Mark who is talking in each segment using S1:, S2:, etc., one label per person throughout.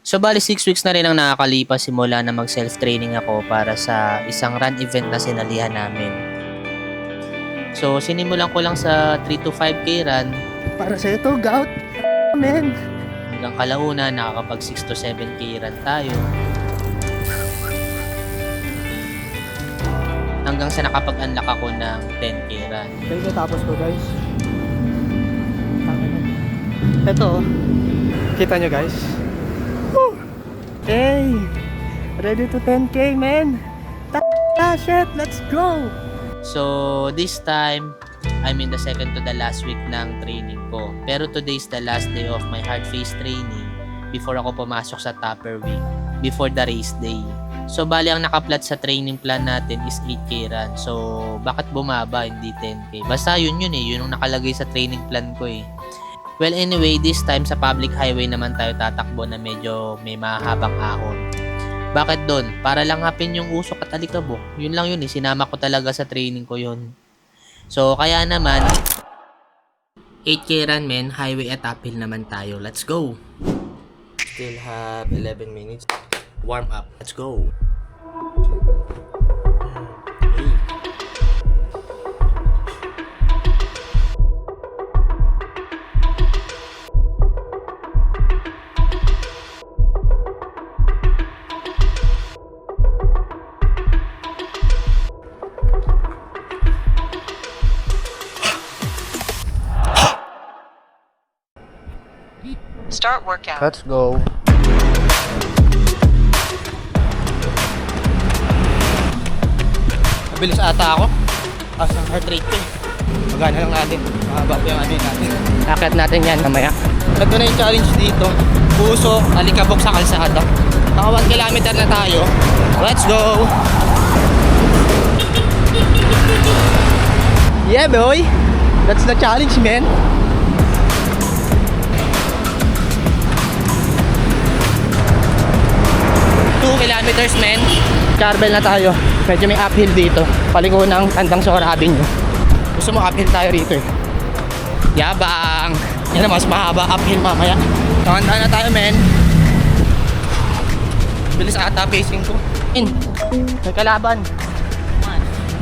S1: So bali 6 weeks na rin ang nakakalipas simula na mag self-training ako para sa isang run event na sinalihan namin. So sinimulan ko lang sa 3 to 5K run.
S2: Para sa ito, gout. Men.
S1: Hanggang kalaunan nakakapag 6 to 7K run tayo. Hanggang sa nakapag-unlock ako ng 10K run.
S2: Ito natapos ko, guys. Ito, kita nyo, guys. Woo! Hey! Ready to 10K, man! Shit! Let's go!
S1: So this time, I'm in the second to the last week ng training ko. Pero today's the last day of my hard face training before ako pumasok sa topper week, before the race day. So bali ang nakaplat sa training plan natin is 8K run. So bakit bumaba hindi 10K? Basta yun eh, yun ang nakalagay sa training plan ko eh. Well anyway, this time sa public highway naman tayo tatakbo na medyo may mahabang ahon. Bakit doon? Para lang hapin yung usok at alikabok. Yun lang yun eh, sinama ko talaga sa training ko yun. So kaya naman 8K run men, highway at uphill naman tayo. Let's go! Still have 11 minutes. Warm up. Let's go. Hey.
S3: Start workout.
S2: Let's go. Mabilis ata ako. As ang heart rate ko eh. Magana lang natin. Mahaba pa yung ano yun natin. Akit natin yan mamaya. Ito na yung challenge dito. Puso, alikabok sa kalsada. Naka 1 kilometer na tayo. Let's go! Yeah boy! That's the challenge, man! 2 kilometers, men. Charbel na tayo. Medyo may uphill dito. Paliko ng Tandang Sora Avenue. Gusto mo uphill tayo rito eh. Yabang! Yan na, mas mahaba uphill mamaya. Nakanda na tayo, men. Bilis ata pacing ko. May kalaban.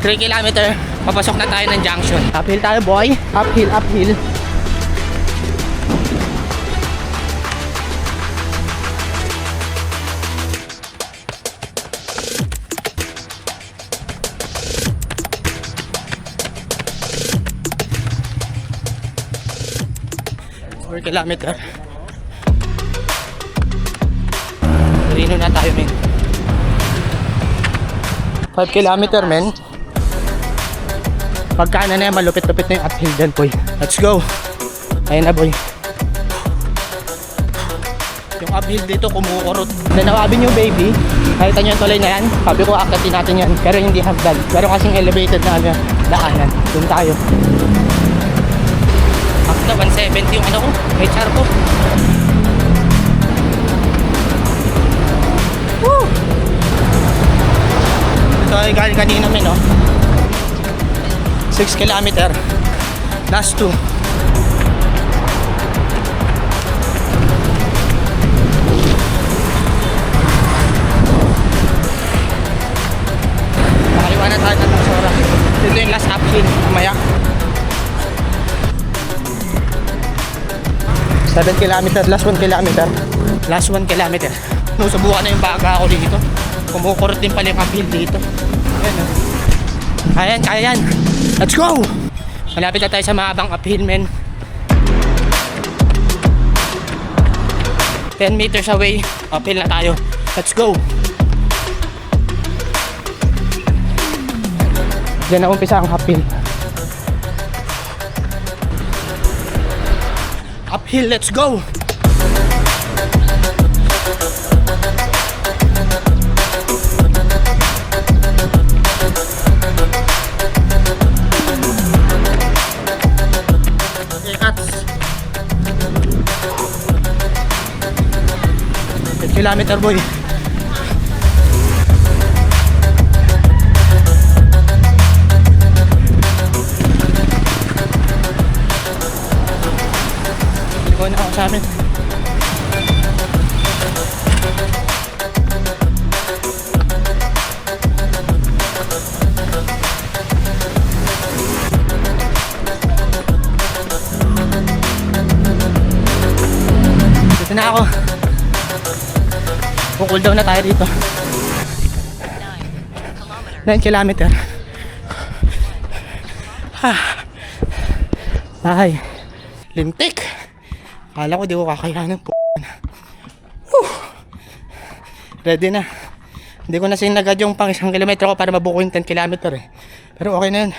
S2: 3 kilometer. Papasok na tayo ng junction. Uphill tayo, boy. Uphill, uphill. Kilometer. Rino na tayo, men. 5 kilometer, men. Pagkaan na yan, malupit-lupit na yung uphill dyan, boy. Let's go. Ayun na, boy. Yung uphill dito kumukurot. Nanawabin yung baby. Nakita nyo yung tulay na yan. Sabi ko, akatin natin yan. Pero hindi hagdan. Pero kasing elevated na ano, daanan. Doon tayo. After 170 yung ano ko, may char ko. Woo! Ito ay galing kanina, men, no? 6 kilometer. Last 2. Nakaliwa na tayo ng Sora. Ito yung last uphill. Mamaya. 7 kilometer, last 1 kilometer. Last 1 kilometer. No, subukan na yung baga ako dito. Kumukurot din pala yung uphill dito. Ayan, kaya yan. Let's go! Malapit na tayo sa mahabang uphill, men. 10 meters away, uphill na tayo. Let's go! Diyan na umpisa ang uphill. Uphill, let's go! Okay, cuts. 10 kilometer, boy. Ikaw na ako sa amin. Dito na ako. Cool down na tayo dito. 9 kilometer. Ay, lintik. Akala ko di ko kakayanin po. Ready na. Hindi ko na sinagad yung pang 1 kilometro ko para mabuko yung 10 kilometer eh. Pero okay na yun.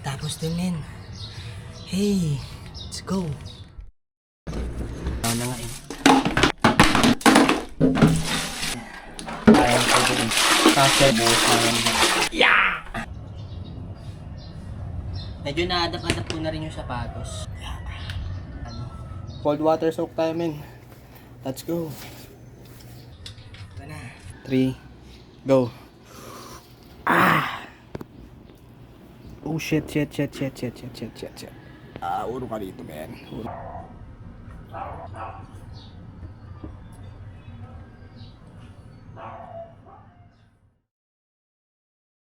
S2: Tapos din men. Hey, let's go. Na nga eh. Ayan ko din. After buhos na yan. Yeah! Medyo na-adapt-adapt ko na rin yung sapatos. Ano? Cold water soak tayo men. Let's go. Ito na. 3, go. Oh shit. Uro ka dito men. Uro.